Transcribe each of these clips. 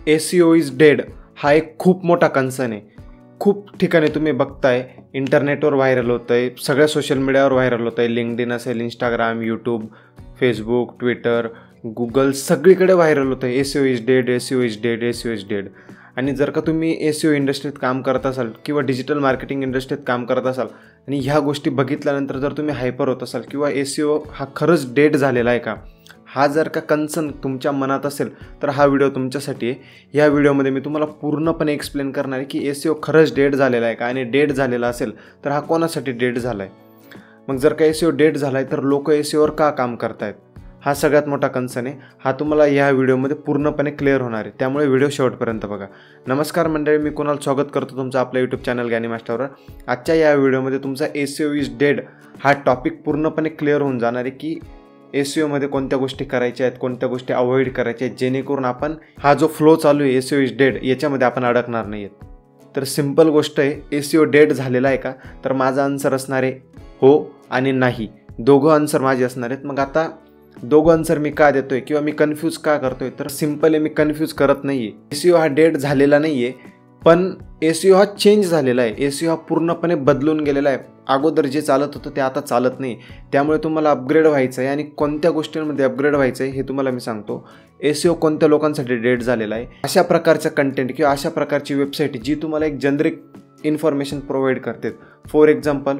SEO is dead हा एक खूप मोठा कन्सर्न आहे. खूप ठिकाणी तुम्ही बघताय, इंटरनेटवर व्हायरल होतं आहे, सगळ्या सोशल मीडियावर व्हायरल होतं आहे. लिंक्डइन असेल, Instagram, YouTube, Facebook, Twitter, Google सगळीकडे व्हायरल होतं आहे SEO is dead, SEO is dead, SEO is dead. आणि जर का तुम्ही SEO इंडस्ट्रीत काम करत असाल किंवा डिजिटल मार्केटिंग इंडस्ट्रीत काम करत असाल आणि ह्या गोष्टी बघितल्यानंतर जर तुम्ही हायपर होत असाल किंवा SEO हा खरंच डेड झालेला आहे का, हा जर का कन्सर्न तुमच्या मनात असेल तर हा व्हिडिओ तुमच्यासाठी आहे. या व्हिडिओमध्ये मी तुम्हाला पूर्णपणे एक्सप्लेन करणार आहे की SEO खरंच डेड झालेला आहे का, आणि डेड झालेला असेल तर हा कोणासाठी डेड झाला आहे. मग जर का SEO डेड झाला आहे तर लोक SEOवर का काम करतायत, हा सगळ्यात मोठा कन्सर्न आहे. हा तुम्हाला या व्हिडिओमध्ये पूर्णपणे क्लिअर होणार आहे, त्यामुळे व्हिडिओ शेवटपर्यंत बघा. नमस्कार मंडळी, मी कुणाल स्वागत करतो तुमचं आपल्या यूट्यूब चॅनल ज्ञानी मास्टरवर. आजच्या या व्हिडिओमध्ये तुमचा SEO इज डेड हा टॉपिक पूर्णपणे क्लिअर होऊन जाणार आहे की SEOमध्ये कोणत्या गोष्टी करायच्या आहेत, कोणत्या गोष्टी अवॉइड करायच्या आहेत, जेणेकरून आपण हा जो फ्लो चालू आहे SEO इज डेड याच्यामध्ये आपण अडकणार नाही आहेत. तर सिम्पल गोष्ट आहे, SEO डेड झालेला आहे का, तर माझा आन्सर असणार आहे हो आणि नाही. दोघं आन्सर माझे असणार आहेत. मग आता दोघं आन्सर मी का देतोय किंवा मी कन्फ्यूज का करतोय, तर सिम्पल आहे, मी कन्फ्यूज करत नाही आहे. SEO हा डेड झालेला नाही आहे, पण SEO हा चेंज झालेला आहे. SEO हा पूर्णपणे बदलून गेलेला आहे. अगोदर जे चालत होतं ते आता चालत नाही. त्यामुळे तुम्हाला अपग्रेड व्हायचं आहे, आणि कोणत्या गोष्टींमध्ये अपग्रेड व्हायचं आहे हे तुम्हाला मी सांगतो. SEO कोणत्या लोकांसाठी डेड झालेला आहे, अशा प्रकारचं कंटेंट किंवा अशा प्रकारची वेबसाईट जी तुम्हाला एक जनरिक इन्फॉर्मेशन प्रोव्हाइड करते. फॉर एक्झाम्पल,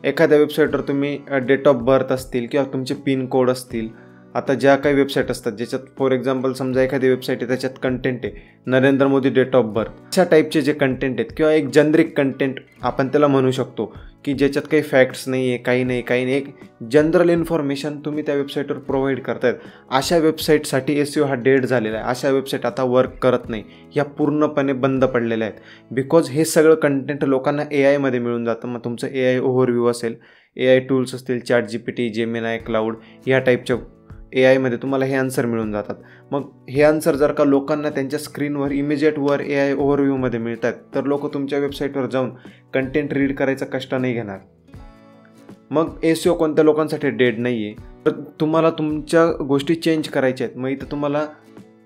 एखाद्या वेबसाईटवर तुम्ही डेट ऑफ बर्थ असतील किंवा तुमचे पिन कोड असतील. आता ज्या काही वेबसाईट असतात ज्याच्यात फॉर एक्झाम्पल समजा एखादी वेबसाईट आहे त्याच्यात कंटेंट आहे Narendra Modi date of birth, अशा टाईपचे जे कंटेंट आहेत किंवा एक जनरिक कंटेंट आपण त्याला म्हणू शकतो की ज्याच्यात काही फॅक्ट्स नाही आहे, काही नाही, एक जनरल इन्फॉर्मेशन तुम्ही त्या वेबसाईटवर प्रोव्हाइड करतायत, अशा वेबसाईटसाठी SEO हा डेड झालेला आहे. अशा वेबसाईट आता वर्क करत नाही, ह्या पूर्णपणे बंद पडलेल्या आहेत. बिकॉज हे सगळं कंटेंट लोकांना AIमध्ये मिळून जातं. मग तुमचं AI ओव्हरव्ह्यू असेल, AI टूल्स असतील, ChatGPT, जेमिनाय, क्लाउड या टाईपच्या AIमध्ये तुम्हाला हे आन्सर मिळून जातात. मग हे आन्सर जर का लोकांना त्यांच्या स्क्रीनवर इमिजिएट वर AI ओव्हरव्ह्यूमध्ये मिळतात तर लोक तुमच्या वेबसाईटवर जाऊन कंटेंट रीड करायचा कष्ट नाही घेणार. मग SEO कोणत्या लोकांसाठी डेड नाही आहे, तर तुम्हाला तुमच्या गोष्टी चेंज करायच्या आहेत. मग इथं तुम्हाला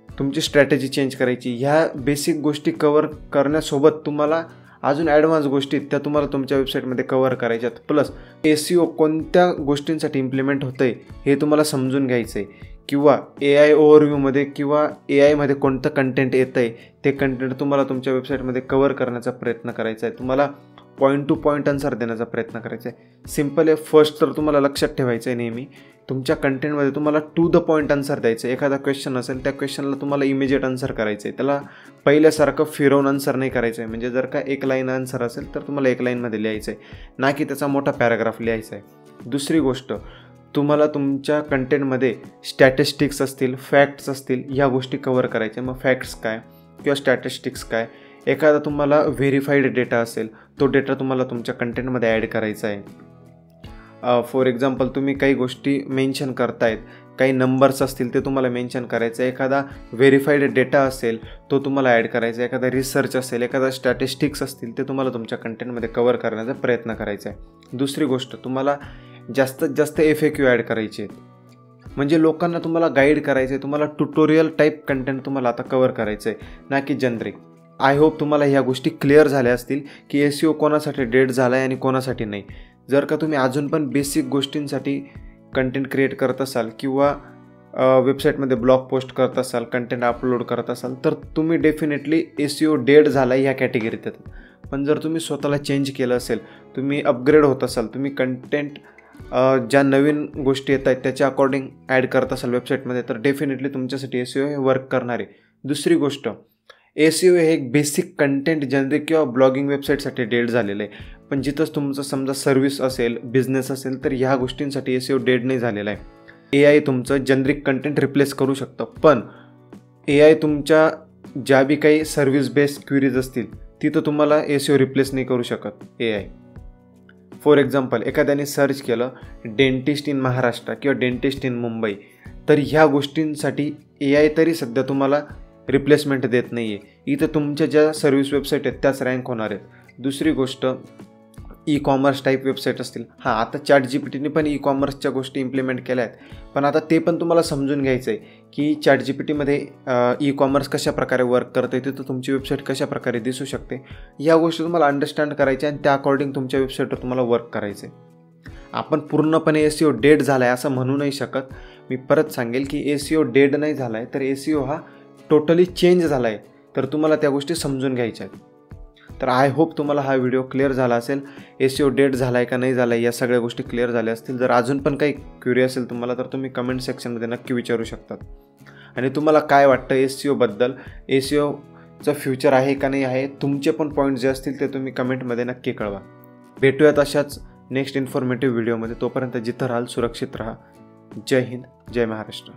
तुमची स्ट्रॅटेजी चेंज करायची. ह्या बेसिक गोष्टी कवर करण्यासोबत तुम्हाला अजून ॲडव्हान्स गोष्टी त्या तुम्हाला तुमच्या वेबसाईटमध्ये कवर करायच्यात. प्लस SEO कोणत्या गोष्टींसाठी इम्प्लिमेंट होतं आहे हे तुम्हाला समजून घ्यायचं आहे, किंवा AI ओव्हरव्ह्यूमध्ये किंवा AIमध्ये कोणतं कंटेंट येतं आहे ते कंटेंट तुम्हाला तुमच्या वेबसाईटमध्ये कवर करण्याचा प्रयत्न करायचा आहे. तुम्हाला पॉईंट टू पॉईंट आन्सर देण्याचा प्रयत्न करायचा आहे. सिम्पल आहे. फर्स्ट तर तुम्हाला लक्षात ठेवायचं आहे नेहमी तुमच्या कंटेंटमध्ये तुम्हाला टू द पॉईंट आन्सर द्यायचं आहे. एखादा क्वेश्चन असेल त्या क्वेश्चनला तुम्हाला इमिजिएट आन्सर करायचं आहे. त्याला पहिल्यासारखं फिरवून आन्सर नाही करायचं आहे. म्हणजे जर का एक लाईन आन्सर असेल तर तुम्हाला एक लाईनमध्ये लिहायचं आहे, ना की त्याचा मोठा पॅराग्राफ लिहायचा आहे. दुसरी गोष्ट, तुम्हाला तुमच्या कंटेंटमध्ये स्टॅटिस्टिक्स असतील, फॅक्ट्स असतील, ह्या गोष्टी कवर करायच्या. मग फॅक्ट्स काय किंवा स्टॅटिस्टिक्स काय, एखादा तुम्हाला व्हेरीफाईड डेटा असेल तो डेटा तुम्हाला तुमच्या कंटेंटमध्ये ॲड करायचा आहे. फॉर एक्झाम्पल, तुम्ही काही गोष्टी मेन्शन करतायत, काही नंबर्स असतील ते तुम्हाला मेन्शन करायचं आहे. एखादा व्हेरीफाईड डेटा असेल तो तुम्हाला ॲड करायचा आहे. एखादा रिसर्च असेल, एखादा स्टॅटिस्टिक्स असतील ते तुम्हाला तुमच्या कंटेंटमध्ये कवर करण्याचा प्रयत्न करायचा आहे. दुसरी गोष्ट, तुम्हाला जास्तीत जास्त FAQ ॲड करायचे आहेत. म्हणजे लोकांना तुम्हाला गाईड करायचं आहे. तुम्हाला ट्युटोरियल टाईप कंटेंट तुम्हाला आता कवर करायचं आहे, ना की जनरिक. आय होप तुम्हाला ह्या गोष्टी क्लिअर झाल्या असतील की SEO कोणासाठी डेड झाला आहे आणि कोणासाठी नाही. जर का तुम्ही अजून पण बेसिक गोष्टींसाठी कंटेंट क्रिएट करत असाल किंवा वेबसाईटमध्ये ब्लॉग पोस्ट करत असाल, कंटेंट अपलोड करत असाल, तर तुम्ही डेफिनेटली SEO डेड झाला ह्या कॅटेगरीत येतात. पण जर तुम्ही स्वतःला चेंज केलं असेल, तुम्ही अपग्रेड होत असाल, तुम्ही कंटेंट ज्या नवीन गोष्टी येत आहेत त्याच्या अकॉर्डिंग ॲड करत असाल वेबसाईटमध्ये, तर डेफिनेटली तुमच्यासाठी SEO हे वर्क करणार आहे. दुसरी गोष्ट, SEO हे एक बेसिक कंटेंट जनरिक किंवा ब्लॉगिंग वेबसाईटसाठी डेड झालेलं आहे. पण जिथंच तुमचं समजा सर्व्हिस असेल, बिझनेस असेल, तर ह्या गोष्टींसाठी SEO डेड नाही झालेला आहे. AI तुमचं जनरिक कंटेंट रिप्लेस करू शकतं, पण AI तुमच्या ज्या बी काही सर्व्हिस बेस्ड क्वेरीज असतील तिथं तुम्हाला SEO रिप्लेस नाही करू शकत AI. फॉर एक्झाम्पल, एखाद्याने सर्च केलं डेंटिस्ट इन महाराष्ट्र किंवा डेंटिस्ट इन मुंबई, तर ह्या गोष्टींसाठी AI तरी सध्या तुम्हाला रिप्लेसमेंट देत नाही आहे. इथं तुमच्या ज्या सर्व्हिस वेबसाईट आहेत त्याच रँक होणार आहेत. दुसरी गोष्ट, ई-कॉमर्स टाईप वेबसाईट असतील, आता ChatGPTने पण ई-कॉमर्सच्या गोष्टी इम्प्लिमेंट केल्या आहेत, पण आता ते पण तुम्हाला समजून घ्यायचं आहे की ChatGPTमध्ये ई कॉमर्स कशा प्रकारे वर्क करते, तिथं तुमची वेबसाईट कशा प्रकारे दिसू शकते, या गोष्टी तुम्हाला अंडरस्टँड करायच्या आणि त्या अकॉर्डिंग तुमच्या वेबसाईटवर तुम्हाला वर्क करायचं आहे. आपण पूर्णपणे SEO डेड झाला आहे असं म्हणू नाही शकत. मी परत सांगेल की SEO डेड नाही झाला आहे, तर SEO हा टोटली चेंज झाला आहे. तर तुम्हाला त्या गोष्टी समजून घ्यायच्या आहेत. तर आय होप तुम्हाला हा व्हिडिओ क्लिअर झाला असेल. SEO डेड झाला आहे का नाही झाला आहे या सगळ्या गोष्टी क्लिअर झाल्या असतील. जर अजून पण काही क्युरी असेल तुम्हाला तर तुम्ही कमेंट सेक्शनमध्ये नक्की विचारू शकतात. आणि तुम्हाला काय वाटतं SEOबद्दल, SEOचं फ्युचर आहे का नाही आहे, तुमचे पण पॉईंट जे असतील ते तुम्ही कमेंटमध्ये नक्की कळवा. भेटूयात अशाच नेक्स्ट इन्फॉर्मेटिव्ह व्हिडिओमध्ये. तोपर्यंत जिथं राहाल सुरक्षित राहा. जय हिंद, जय महाराष्ट्र.